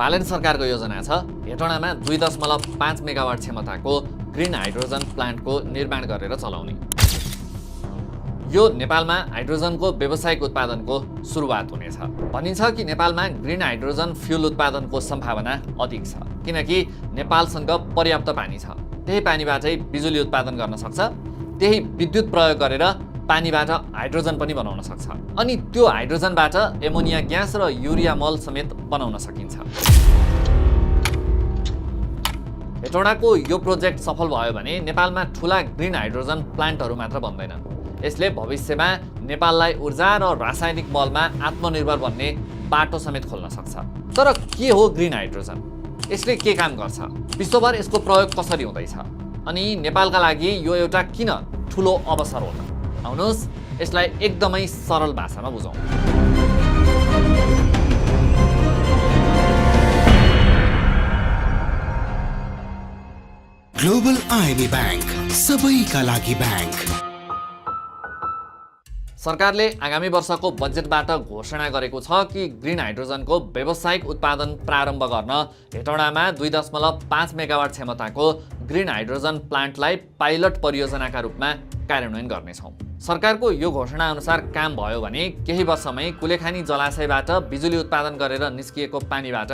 बालेन सरकारको योजना छ हेटौडामा 2.5 मेगावाट क्षमताको ग्रिन हाइड्रोजन प्लान्टको निर्माण गरेर चलाउने। यो नेपालमा हाइड्रोजनको व्यावसायिक उत्पादनको सुरुवात हुनेछ। भनिन्छ कि नेपालमा ग्रिन हाइड्रोजन फ्युल उत्पादनको सम्भावना अधिक छ किनकि नेपालसँग पर्याप्त पानी छ। त्यही पानीबाटै बिजुली उत्पादन गर्न सक्छ। त्यही विद्युत प्रयोग गरेर पानीबाट हाइड्रोजन पनि बनाउन सक्छ अनि त्यो हाइड्रोजनबाट एमोनिया ग्यास र युरिया मल समेत बनाउन सकिन्छ। हेटौडाको यो प्रोजेक्ट सफल भयो भने नेपालमा ठूला ग्रिन हाइड्रोजन प्लान्टहरू मात्र बन्दैनन्। यसले भविष्यमा नेपाललाई ऊर्जा र रासायनिक मलमा आत्मनिर्भर बन्ने बाटो समेत खोल्न सक्छ। तर के हो ग्रिन हाइड्रोजन? यसले के काम गर्छ? विश्वभर यसको प्रयोग कसरी हुँदैछ? अनि नेपालका लागि यो एउटा किन ठूलो अवसर हो त? आउनुहोस् यसलाई एकदमै सरल भाषामा बुझौँ। ग्लोबल आईएमई बैंक, सबैका लागि बैंक। सरकारले आगामी वर्षको बजेटबाट घोषणा गरेको छ कि ग्रिन हाइड्रोजनको व्यावसायिक उत्पादन प्रारम्भ गर्न हेटौडामा 2.5 मेगावाट क्षमताको ग्रिन हाइड्रोजन प्लान्टलाई पाइलट परियोजनाका रूपमा कार्यान्वयन गर्नेछौँ। सरकारको यो घोषणा अनुसार काम भयो भने केही वर्षमै कुलेखानी जलाशयबाट बिजुली उत्पादन गरेर निस्किएको पानीबाट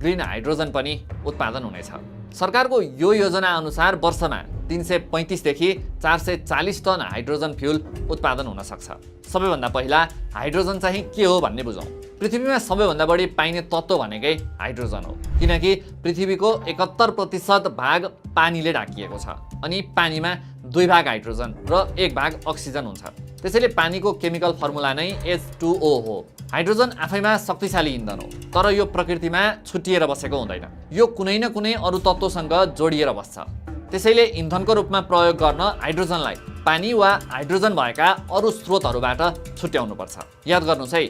ग्रिन हाइड्रोजन पनि उत्पादन हुनेछ। सरकारको यो योजना अनुसार वर्षमा 335 देखि 440 टन हाइड्रोजन फ्युल उत्पादन हुन सक्छ। सबैभन्दा पहिला हाइड्रोजन चाहिँ के हो भन्ने बुझौँ। पृथ्वीमा सबैभन्दा बढी पाइने तत्त्व भनेकै हाइड्रोजन हो किनकि पृथ्वीको 71% भाग पानीले ढाकिएको छ अनि पानीमा 2 भाग हाइड्रोजन र 1 भाग अक्सिजन हुन्छ। त्यसैले पानीको केमिकल फर्मुला नै H2O हो। हाइड्रोजन आफैमा शक्तिशाली इन्धन हो तर यो प्रकृतिमा छुट्टिएर बसेको हुँदैन। यो कुनै न कुनै अरू तत्त्वसँग जोडिएर बस्छ। त्यसैले इन्धनको रूपमा प्रयोग गर्न हाइड्रोजनलाई पानी वा हाइड्रोजन भएका अरू स्रोतहरूबाट छुट्याउनुपर्छ। याद गर्नुहोस् है,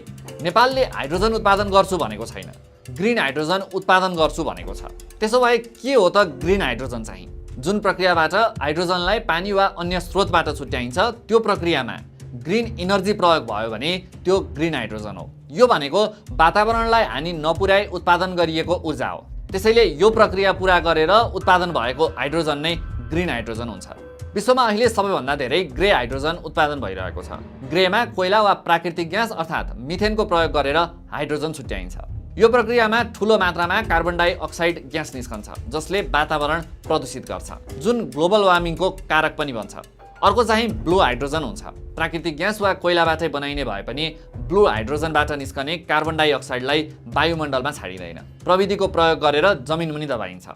नेपालले हाइड्रोजन उत्पादन गर्छु भनेको छैन, ग्रिन हाइड्रोजन उत्पादन गर्छु भनेको छ। त्यसो भए के हो त ग्रिन हाइड्रोजन चाहिँ? जुन प्रक्रियाबाट हाइड्रोजनलाई पानी वा अन्य स्रोतबाट छुट्याइन्छ त्यो प्रक्रियामा ग्रिन इनर्जी प्रयोग भयो भने त्यो ग्रिन हाइड्रोजन हो। यो भनेको वातावरणलाई हानि नपुर्याई उत्पादन गरिएको ऊर्जा हो। त्यसैले यो प्रक्रिया पूरा गरेर उत्पादन भएको हाइड्रोजन नै ग्रिन हाइड्रोजन हुन्छ। विश्वमा अहिले सबैभन्दा धेरै ग्रे हाइड्रोजन उत्पादन भइरहेको छ। ग्रेमा कोइला वा प्राकृतिक ग्यास अर्थात् मिथेनको प्रयोग गरेर हाइड्रोजन छुट्याइन्छ। यो प्रक्रियामा ठूलो मात्रामा कार्बन डाइअक्साइड ग्यास निस्कन्छ जसले वातावरण प्रदूषित गर्छ जुन ग्लोबल वार्मिङको कारक पनि बन्छ। अर्को चाहिँ ब्लू हाइड्रोजन हुन्छ। प्राकृतिक ग्यास वा कोइलाबाटै बनाइने भए पनि ब्लू हाइड्रोजनबाट निस्कने कार्बन डाइअक्साइडलाई वायुमण्डलमा छाडिँदैन। प्रविधिको प्रयोग गरेर जमिनमुनि दबाइन्छ।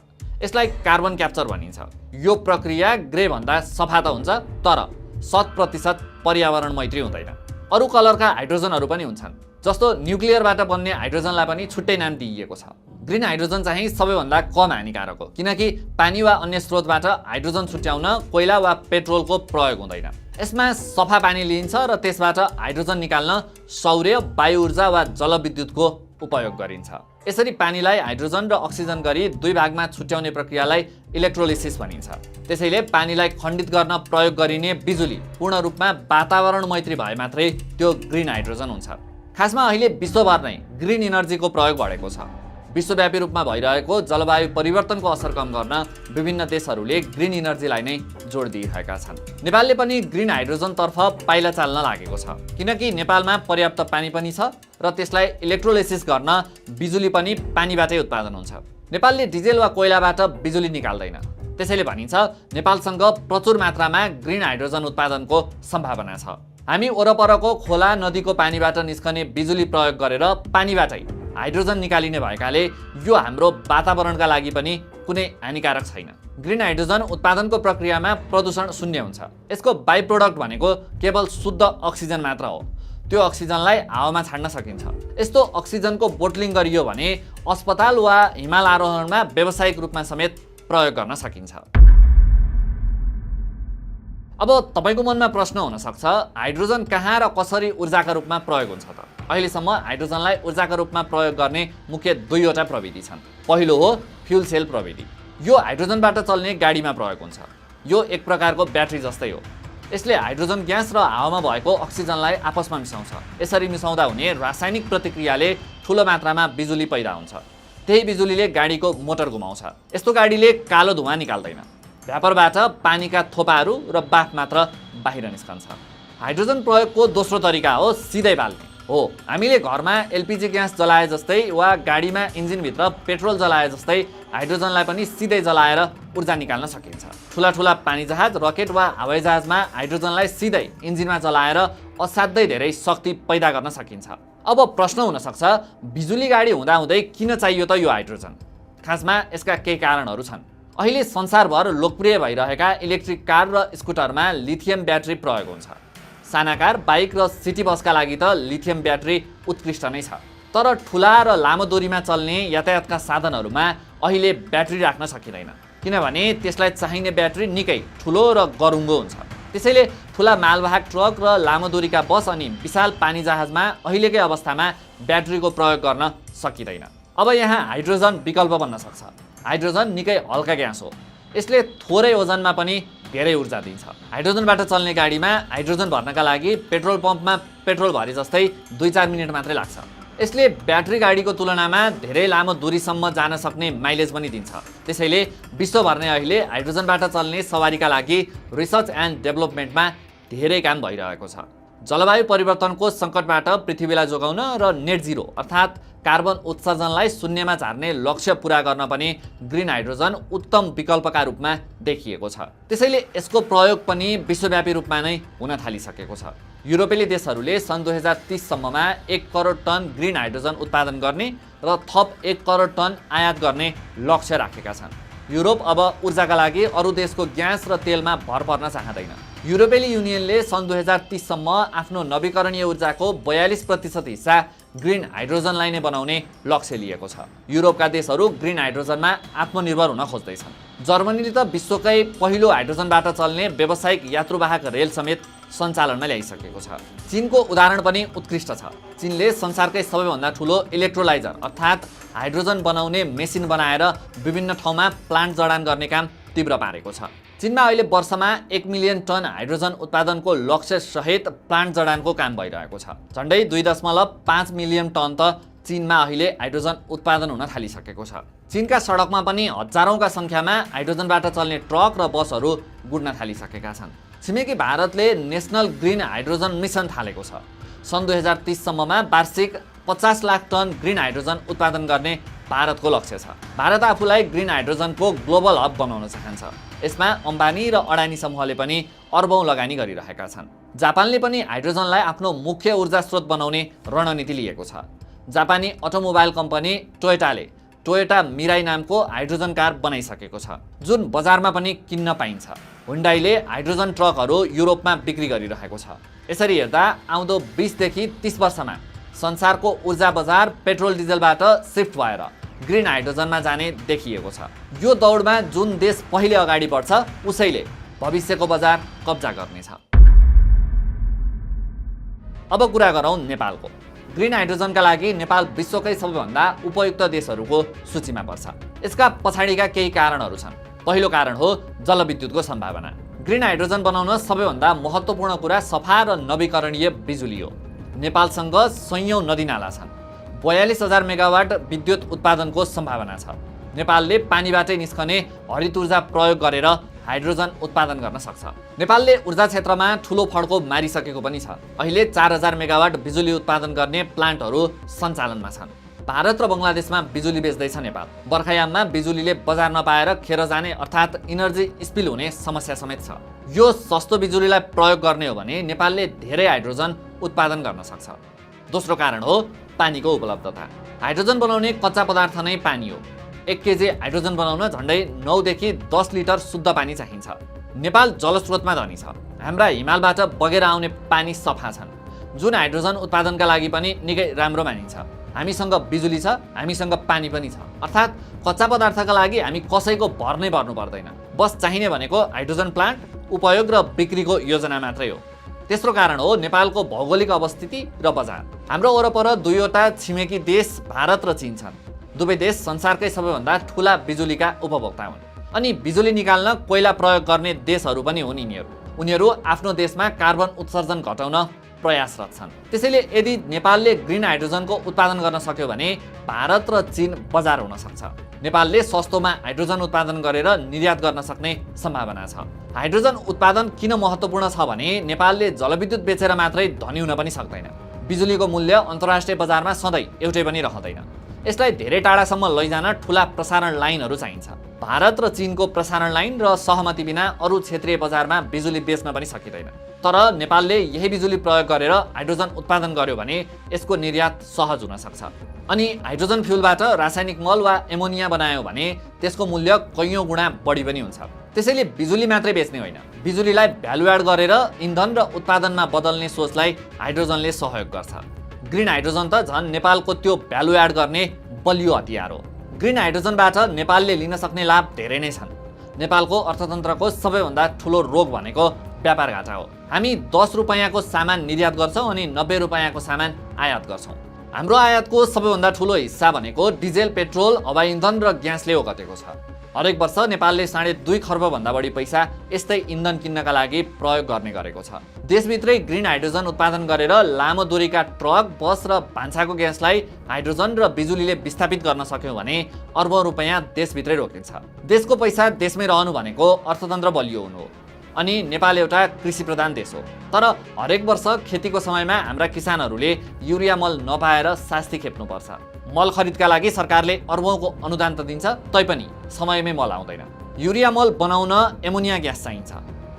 यसलाई कार्बन क्याप्चर भनिन्छ। यो प्रक्रिया ग्रे भन्दा सफा त हुन्छ तर 100% पर्यावरण मैत्री हुँदैन। अरू कलरका हाइड्रोजनहरू पनि हुन्छन् जस्तो न्युक्लियरबाट बन्ने हाइड्रोजनलाई पनि छुट्टै नाम दिइएको छ। ग्रिन हाइड्रोजन चाहिँ सबैभन्दा कम हानिकारक हो किनकि पानी वा अन्य स्रोतबाट हाइड्रोजन छुट्याउन कोइला वा पेट्रोलको प्रयोग हुँदैन। यसमा सफा पानी लिइन्छ र त्यसबाट हाइड्रोजन निकाल्न सौर्य, वायु ऊर्जा वा जलविद्युतको उपयोग गरिन्छ। यसरी पानीलाई हाइड्रोजन र अक्सिजन गरी 2 भागमा छुट्याउने प्रक्रियालाई इलेक्ट्रोलिसिस भनिन्छ। त्यसैले पानीलाई खण्डित गर्न प्रयोग गरिने बिजुली पूर्ण रूपमा वातावरण मैत्री भए मात्रै त्यो ग्रिन हाइड्रोजन हुन्छ। खासमा अहिले विश्वभर नै ग्रिन इनर्जीको प्रयोग बढेको छ। विश्वव्यापी रूपमा भइरहेको जलवायु परिवर्तनको असर कम गर्न विभिन्न देशहरूले ग्रिन इनर्जीलाई नै जोड दिइरहेका छन्। नेपालले पनि ग्रिन हाइड्रोजनतर्फ पाइला चाल्न लागेको छ किनकि नेपालमा पर्याप्त पानी पनि छ र त्यसलाई इलेक्ट्रोलिसिस गर्न बिजुली पनि पानीबाटै उत्पादन हुन्छ। नेपालले डिजेल वा कोइलाबाट बिजुली निकाल्दैन। त्यसैले भनिन्छ नेपालसँग प्रचुर मात्रामा ग्रिन हाइड्रोजन उत्पादनको सम्भावना छ। हामी वरपरको खोला नदीको पानीबाट निस्कने बिजुली प्रयोग गरेर पानीबाटै हाइड्रोजन निकालिने भएकाले यो हाम्रो वातावरणका लागि पनि कुनै हानिकारक छैन। ग्रिन हाइड्रोजन उत्पादनको प्रक्रियामा प्रदूषण शून्य हुन्छ। यसको बाई प्रोडक्ट भनेको केवल शुद्ध अक्सिजन मात्र हो। त्यो अक्सिजनलाई हावामा छाड्न सकिन्छ। यस्तो अक्सिजनको बोटलिङ गरियो भने अस्पताल वा हिमाल आरोहणमा व्यावसायिक रूपमा समेत प्रयोग गर्न सकिन्छ। अब तपाईको मनमा प्रश्न हुन सक्छ, हाइड्रोजन कहाँ र कसरी ऊर्जाका रूपमा प्रयोग हुन्छ त? अहिलेसम्म हाइड्रोजनलाई ऊर्जाका रूपमा प्रयोग गर्ने मुख्य 2वटा प्रविधि छन्। पहिलो हो फ्युल सेल प्रविधि। यो हाइड्रोजनबाट चल्ने गाडीमा प्रयोग हुन्छ। यो एक प्रकारको ब्याट्री जस्तै हो। यसले हाइड्रोजन ग्यास र हावामा भएको अक्सिजनलाई आपसमा मिसाउँछ। यसरी मिसाउँदा हुने रासायनिक प्रतिक्रियाले ठूलो मात्रामा बिजुली पैदा हुन्छ। त्यही बिजुलीले गाडीको मोटर घुमाउँछ। यस्तो गाडीले कालो धुवाँ निकाल्दैन। भ्यापरबाट पानीका थोपाहरू र बाफ मात्र बाहिर निस्कन्छ। हाइड्रोजन प्रयोगको दोस्रो तरिका हो सिधै बाल्ने। हो, हामीले घरमा एलपिजी ग्यास जलाए जस्तै वा गाडीमा इन्जिनभित्र पेट्रोल जलाए जस्तै हाइड्रोजनलाई पनि सिधै जलाएर ऊर्जा निकाल्न सकिन्छ। ठुला ठुला पानीजहाज, रकेट वा हवाईजहाजमा हाइड्रोजनलाई सिधै इन्जिनमा जलाएर असाध्यै धेरै शक्ति पैदा गर्न सकिन्छ। अब प्रश्न हुन सक्छ, बिजुली गाडी हुँदाहुँदै किन चाहियो त यो हाइड्रोजन? खासमा यसका केही कारणहरू छन्। अहिले संसारभर लोकप्रिय भइरहेका इलेक्ट्रिक कार र स्कुटरमा लिथियम ब्याट्री प्रयोग हुन्छ। साना कार, बाइक र सिटी बसका लागि त लिथियम ब्याट्री उत्कृष्ट नै छ। तर ठुला र लामो दूरीमा चल्ने यातायातका साधनहरूमा अहिले ब्याट्री राख्न सकिँदैन, किनभने त्यसलाई चाहिने ब्याट्री निकै ठुलो र गरुङ्गो हुन्छ। त्यसैले ठुला मालवाहक ट्रक र लामो दूरीका बस अनि विशाल पानी जहाजमा अहिलेकै अवस्थामा ब्याट्रीको प्रयोग गर्न सकिँदैन। अब यहाँ हाइड्रोजन विकल्प बन्न सक्छ। हाइड्रोजन निकै हल्का ग्यास हो। यसले थोरै ओजनमा पनि धेरै ऊर्जा दिन्छ। हाइड्रोजनबाट चल्ने गाडीमा हाइड्रोजन भर्नका लागि पेट्रोल पम्पमा पेट्रोल भरे जस्तै 2-4 मिनेट मात्रै लाग्छ। यसले ब्याट्री गाडीको तुलनामा धेरै लामो दूरीसम्म जान सक्ने माइलेज पनि दिन्छ। त्यसैले विश्वभर नै अहिले हाइड्रोजनबाट चल्ने सवारीका लागि रिसर्च एन्ड डेभलपमेन्टमा धेरै काम भइरहेको छ। जलवायु परिवर्तनको सङ्कटबाट पृथ्वीलाई जोगाउन र नेट जिरो अर्थात् कार्बन उत्सर्जनलाई शून्यमा झार्ने लक्ष्य पूरा गर्न पनि ग्रिन हाइड्रोजन उत्तम विकल्पका रूपमा देखिएको छ। त्यसैले यसको प्रयोग पनि विश्वव्यापी रूपमा नै हुन थालिसकेको छ। युरोपेली देशहरूले सन् 2030 सम्ममा 1 करोड टन ग्रिन हाइड्रोजन उत्पादन गर्ने र थप 1 करोड टन आयात गर्ने लक्ष्य राखेका छन्। युरोप अब ऊर्जाका लागि अरू देशको ग्यास र तेलमा भर पर्न चाहँदैन। युरोपेली युनियनले सन् 2030 सम्म आफ्नो नवीकरणीय ऊर्जाको 42% हिस्सा ग्रिन हाइड्रोजनलाई नै बनाउने लक्ष्य लिएको छ। युरोपका देशहरू ग्रिन हाइड्रोजनमा आत्मनिर्भर हुन खोज्दैछन्। जर्मनीले त विश्वकै पहिलो हाइड्रोजनबाट चल्ने व्यावसायिक यात्रुवाहक रेल समेत सञ्चालनमा ल्याइसकेको छ। चीनको उदाहरण पनि उत्कृष्ट छ। चीनले संसारकै सबैभन्दा ठुलो इलेक्ट्रोलाइजर अर्थात् हाइड्रोजन बनाउने मेसिन बनाएर विभिन्न ठाउँमा प्लान्ट जडान गर्ने काम तीव्र पारेको छ। चीनमा अहिले वर्षमा 1 मिलियन टन हाइड्रोजन उत्पादनको लक्ष्य सहित प्लान्ट जडानको काम भइरहेको छ। झन्डै 2.5 मिलियन टन त चीनमा अहिले हाइड्रोजन उत्पादन हुन थालिसकेको छ। चीनका सडकमा पनि हजारौंका सङ्ख्यामा हाइड्रोजनबाट चल्ने ट्रक र बसहरू गुड्न थालिसकेका छन्। छिमेकी भारतले नेसनल ग्रिन हाइड्रोजन मिसन थालेको छ। सन् 2030 सम्ममा वार्षिक 50 लाख टन ग्रिन हाइड्रोजन उत्पादन गर्ने भारतको लक्ष्य छ। भारत आफूलाई ग्रिन हाइड्रोजनको ग्लोबल हब बनाउन चाहन्छ। यसमा अम्बानी र अडानी समूहले पनि अर्बौं लगानी गरिरहेका छन्। जापानले पनि हाइड्रोजनलाई आफ्नो मुख्य ऊर्जा स्रोत बनाउने रणनीति लिएको छ। जापानी अटोमोबाइल कम्पनी टोयोटाले टोयोटा मिराई नामको हाइड्रोजन कार बनाइसकेको छ, जुन बजारमा पनि किन्न पाइन्छ। हुन्डाईले हाइड्रोजन ट्रकहरू युरोपमा बिक्री गरिरहेको छ। यसरी हेर्दा आउँदो 20 देखि 30 वर्षमा संसारको ऊर्जा बजार पेट्रोल डिजलबाट शिफ्ट भएर ग्रिन हाइड्रोजनमा जाने देखिएको छ। यो दौडमा जुन देश पहिले अगाडि बढ्छ उसैले भविष्यको बजार कब्जा गर्नेछ। अब कुरा गरौँ नेपालको। ग्रिन हाइड्रोजनका लागि नेपाल विश्वकै सबैभन्दा उपयुक्त देशहरूको सूचीमा पर्छ। यसका पछाडिका केही कारणहरू छन्। पहिलो कारण हो जलविद्युतको सम्भावना। ग्रिन हाइड्रोजन बनाउन सबैभन्दा महत्त्वपूर्ण कुरा सफा र नवीकरणीय बिजुली हो। नेपालसँग सयौं नदीनाला छन्। 42,000 मेगावाट विद्युत उत्पादनको सम्भावना छ। नेपालले पानीबाटै निस्कने हरित ऊर्जा प्रयोग गरेर हाइड्रोजन उत्पादन गर्न सक्छ। नेपालले ऊर्जा क्षेत्रमा ठुलो फड्को मारिसकेको पनि छ। अहिले 4000 मेगावाट बिजुली उत्पादन गर्ने प्लान्टहरू सञ्चालनमा छन्। भारत र बङ्गलादेशमा बिजुली बेच्दैछ नेपाल। बर्खायाममा बिजुलीले बजार नपाएर खेर जाने अर्थात् इनर्जी स्पिल हुने समस्या समेत छ। यो सस्तो बिजुलीलाई प्रयोग गर्ने हो भने नेपालले धेरै हाइड्रोजन उत्पादन गर्न सक्छ। दोस्रो कारण हो पानीको उपलब्धता। हाइड्रोजन बनाउने कच्चा पदार्थ नै पानी हो। 1 केजी हाइड्रोजन बनाउन झन्डै 9 देखि 10 लिटर शुद्ध पानी चाहिन्छ। नेपाल जलस्रोतमा धनी छ। हाम्रा हिमालबाट बगेर आउने पानी सफा छन्, जुन हाइड्रोजन उत्पादनका लागि पनि निकै राम्रो मानिन्छ। हामीसँग बिजुली छ, हामीसँग पानी पनि छ। अर्थात् कच्चा पदार्थका लागि हामी कसैको भर नै पर्नु पर्दैन। बस चाहिने भनेको हाइड्रोजन प्लान्ट, उपयोग र बिक्रीको योजना मात्रै हो। तेस्रो कारण हो नेपालको भौगोलिक अवस्थिति र बजार। हाम्रो वरपर दुईवटा छिमेकी देश भारत र चीन छन्। दुवै देश संसारकै सबैभन्दा ठुला बिजुलीका उपभोक्ता हुन्। अनि बिजुली निकाल्न कोइला प्रयोग गर्ने देशहरू पनि हुन्। उनीहरू आफ्नो देशमा कार्बन उत्सर्जन घटाउन प्रयासरत छन्। त्यसैले यदि नेपालले ग्रिन हाइड्रोजनको उत्पादन गर्न सक्यो भने भारत र चीन बजार हुन सक्छ। नेपालले सस्तोमा हाइड्रोजन उत्पादन गरेर निर्यात गर्न सक्ने सम्भावना छ। हाइड्रोजन उत्पादन किन महत्त्वपूर्ण छ भने नेपालले जलविद्युत बेचेर मात्रै धनी हुन पनि सक्दैन। बिजुलीको मूल्य अन्तर्राष्ट्रिय बजारमा सधैँ एउटै पनि रहँदैन। यसलाई धेरै टाढासम्म लैजान ठूला प्रसारण लाइनहरू चाहिन्छ। भारत र चीनको प्रसारण लाइन र सहमति बिना अरू क्षेत्रीय बजारमा बिजुली बेच्न पनि सकिँदैन। तर नेपालले यही बिजुली प्रयोग गरेर हाइड्रोजन उत्पादन गर्यो भने यसको निर्यात सहज हुन सक्छ। अनि हाइड्रोजन फ्युलबाट रासायनिक मल वा एमोनिया बनायो भने त्यसको मूल्य कैयौँ गुणा बढी पनि हुन्छ। त्यसैले बिजुली मात्रै बेच्ने होइन, बिजुलीलाई भ्यालु एड गरेर इन्धन र उत्पादनमा बदल्ने सोचलाई हाइड्रोजनले सहयोग गर्छ। ग्रिन हाइड्रोजन त झन् नेपालको त्यो भ्यालु एड गर्ने बलियो हतियार हो। ग्रिन हाइड्रोजनबाट नेपालले लिन सक्ने लाभ धेरै नै छन्। नेपालको अर्थतन्त्रको सबैभन्दा ठुलो रोग भनेको व्यापार घाटा हो। हामी 10 रुपैयाँको सामान निर्यात गर्छौँ अनि 90 रुपैयाँको सामान आयात गर्छौँ। हाम्रो आयातको सबैभन्दा ठुलो हिस्सा भनेको डिजेल, पेट्रोल, हवाई इन्धन र ग्यासले ओगटेको छ। हरेक वर्ष नेपालले 2.5 खर्बभन्दा बढी पैसा यस्तै इन्धन किन्नका लागि प्रयोग गर्ने गरेको छ। देशभित्रै ग्रिन हाइड्रोजन उत्पादन गरेर लामो दूरीका ट्रक, बस र भान्साको ग्यासलाई हाइड्रोजन र बिजुलीले विस्थापित गर्न सक्यौँ भने अर्बौं रुपैयाँ देशभित्रै रोकिन्छ। देशको पैसा देशमै रहनु भनेको अर्थतन्त्र बलियो हुनु हो। अनि नेपाल एउटा कृषि प्रधान देश हो। तर हरेक वर्ष खेतीको समयमा हाम्रा किसानहरूले युरिया मल नपाएर शास्ति खेप्नुपर्छ। मल खरिदका लागि सरकारले अर्बौंको अनुदान त दिन्छ, तैपनि समयमै मल आउँदैन। युरिया मल बनाउन एमोनिया ग्यास चाहिन्छ,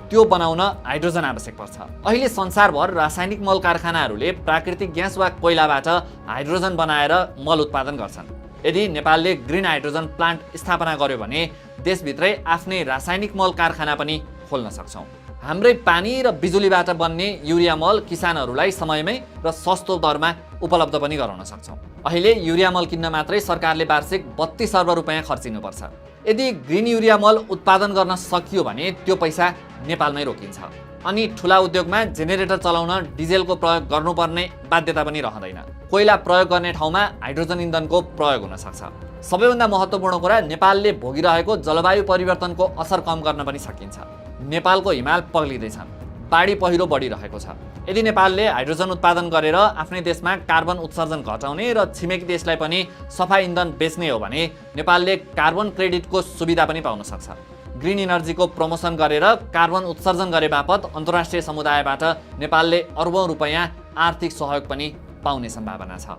त्यो बनाउन हाइड्रोजन आवश्यक पर्छ। अहिले संसारभर रासायनिक मल कारखानाहरूले प्राकृतिक ग्यास वा कोइलाबाट हाइड्रोजन बनाएर मल उत्पादन गर्छन्। यदि नेपालले ग्रिन हाइड्रोजन प्लान्ट स्थापना गर्यो भने देशभित्रै आफ्नै रासायनिक मल कारखाना पनि खोल्न सक्छौँ। हाम्रै पानी र बिजुलीबाट बन्ने युरिया मल किसानहरूलाई समयमै र सस्तो दरमा उपलब्ध पनि गराउन सक्छौँ। अहिले युरिया मल किन्न मात्रै सरकारले वार्षिक 32 अर्ब रुपैयाँ खर्चिनुपर्छ। यदि ग्रिन युरिया मल उत्पादन गर्न सकियो भने त्यो पैसा नेपालमै रोकिन्छ। अनि ठुला उद्योगमा जेनेरेटर चलाउन डिजेलको प्रयोग गर्नुपर्ने बाध्यता पनि रहँदैन। कोइला प्रयोग गर्ने ठाउँमा हाइड्रोजन इन्धनको प्रयोग हुन सक्छ। सबैभन्दा महत्त्वपूर्ण कुरा, नेपालले भोगिरहेको जलवायु परिवर्तनको असर कम गर्न पनि सकिन्छ। नेपालको हिमाल पग्लिँदैछन्, बाढी पहिरो बढिरहेको छ। यदि नेपालले हाइड्रोजन उत्पादन गरेर आफ्नै देशमा कार्बन उत्सर्जन घटाउने र छिमेकी देशलाई पनि सफा इन्धन बेच्ने हो भने नेपालले कार्बन क्रेडिटको सुविधा पनि पाउन सक्छ। ग्रिन इनर्जीको प्रमोसन गरेर कार्बन उत्सर्जन गरे बापत अन्तर्राष्ट्रिय समुदायबाट नेपालले अर्बौं रुपैयाँ आर्थिक सहयोग पनि पाउने सम्भावना छ।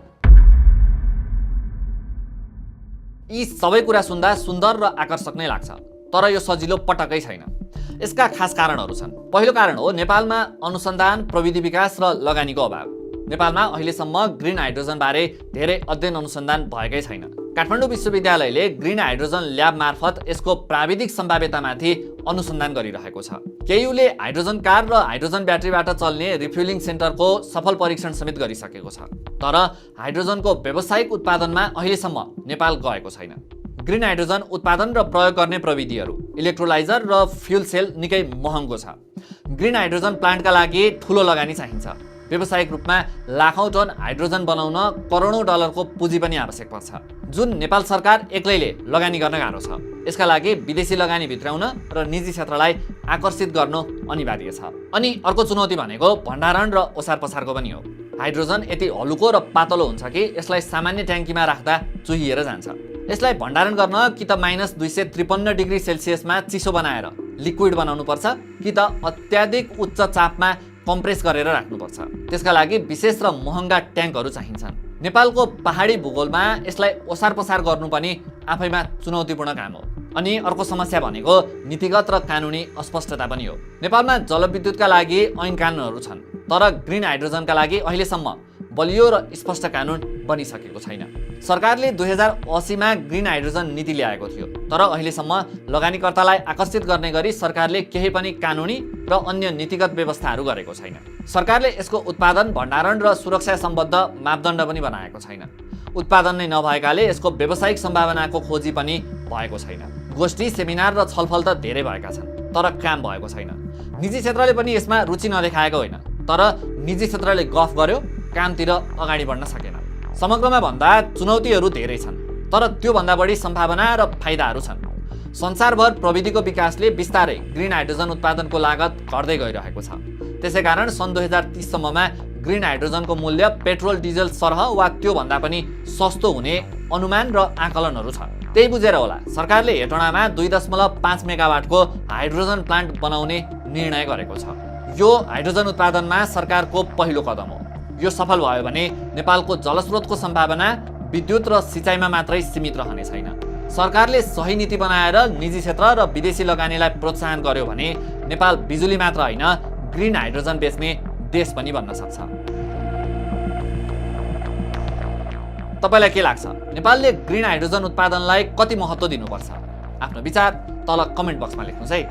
यी सबै कुरा सुन्दा सुन्दर र आकर्षक नै लाग्छ, तर यो सजिलो पटक्कै छैन। यसका खास कारणहरू छन्। पहिलो कारण हो नेपालमा अनुसन्धान, प्रविधि विकास र लगानीको अभाव। नेपालमा अहिलेसम्म ग्रिन हाइड्रोजन बारे धेरै अध्ययन अनुसन्धान भएकै छैन। काठमाडौँ विश्वविद्यालयले ग्रिन हाइड्रोजन ल्याब मार्फत यसको प्राविधिक सम्भाव्यतामाथि अनुसन्धान गरिरहेको छ। केयुले हाइड्रोजन कार र हाइड्रोजन ब्याट्रीबाट चल्ने रिफ्युलिङ सेन्टरको सफल परीक्षण समेत गरिसकेको छ। तर हाइड्रोजनको व्यावसायिक उत्पादनमा अहिलेसम्म नेपाल गएको छैन। ग्रिन हाइड्रोजन उत्पादन र प्रयोग गर्ने प्रविधिहरू, इलेक्ट्रोलाइजर र फ्युल सेल निकै महँगो छ। ग्रिन हाइड्रोजन प्लान्टका लागि ठुलो लगानी चाहिन्छ। व्यावसायिक रूपमा लाखौं टन हाइड्रोजन बनाउन करोडौं डलरको पुँजी पनि आवश्यक पर्छ, जुन नेपाल सरकार एक्लैले लगानी गर्न गाह्रो छ। यसका लागि विदेशी लगानी भित्राउन र निजी क्षेत्रलाई आकर्षित गर्नु अनिवार्य छ। अनि अर्को चुनौती भनेको भण्डारण र ओसार पसारको पनि हो। हाइड्रोजन यति हलुको र पातलो हुन्छ कि यसलाई सामान्य ट्याङ्कीमा राख्दा चुहिएर जान्छ। यसलाई भण्डारण गर्न कि त -253 डिग्री सेल्सियसमा चिसो बनाएर लिक्विड बनाउनु पर्छ, कि त अत्याधिक उच्च चापमा कम्प्रेस गरेर राख्नुपर्छ। त्यसका लागि विशेष र महँगा ट्याङ्कहरू चाहिन्छन्। नेपालको पहाडी भूगोलमा यसलाई ओसार पसार गर्नु पनि आफैमा चुनौतीपूर्ण काम हो। अनि अर्को समस्या भनेको नीतिगत र कानुनी अस्पष्टता पनि हो। नेपालमा जलविद्युतका लागि ऐन कानुनहरू छन्, तर ग्रिन हाइड्रोजनका लागि अहिलेसम्म बलियो र स्पष्ट कानुन बनिसकेको छैन। सरकारले 2080 मा ग्रिन हाइड्रोजन नीति ल्याएको थियो, तर अहिलेसम्म लगानीकर्तालाई आकर्षित गर्ने गरी सरकारले केही पनि कानुनी र अन्य नीतिगत व्यवस्थाहरू गरेको छैन। सरकारले यसको उत्पादन, भण्डारण र सुरक्षा सम्बद्ध मापदण्ड पनि बनाएको छैन। उत्पादन नै नभएकाले यसको व्यावसायिक सम्भावनाको खोजी पनि भएको छैन। गोष्ठी, सेमिनार र छलफल त धेरै भएका छन्, तर काम भएको छैन। निजी क्षेत्रले पनि यसमा रुचि नदेखाएको होइन, तर निजी क्षेत्रले गफ गर्यो, कामतिर अगाडि बढ्न सकेन। समग्रमा भन्दा चुनौतीहरू धेरै छन्, तर त्योभन्दा बढी सम्भावना र फाइदाहरू छन्। संसारभर प्रविधिको विकासले बिस्तारै ग्रिन हाइड्रोजन उत्पादनको लागत घट्दै गइरहेको छ। त्यसैकारण सन् 2030 सम्ममा ग्रिन हाइड्रोजनको मूल्य पेट्रोल डिजल सरह वा त्योभन्दा पनि सस्तो हुने अनुमान र आकलनहरू छ। त्यही बुझेर होला सरकारले हेटौँडामा 2.5 मेगावाटको हाइड्रोजन प्लान्ट बनाउने निर्णय गरेको छ। यो हाइड्रोजन उत्पादनमा सरकारको पहिलो कदम हो। यो सफल भयो भने नेपालको जलस्रोतको सम्भावना विद्युत र सिँचाइमा मात्रै सीमित रहने छैन। सरकारले सही नीति बनाएर निजी क्षेत्र र विदेशी लगानीलाई प्रोत्साहन गर्यो भने नेपाल बिजुली मात्र होइन ग्रिन हाइड्रोजन बेच्ने देश पनि बन्न सक्छ। तपाईलाई के लाग्छ? नेपालले ग्रिन हाइड्रोजन उत्पादनलाई कति महत्त्व दिनुपर्छ? आफ्नो विचार तल कमेन्ट बक्समा लेख्नुहोस् है।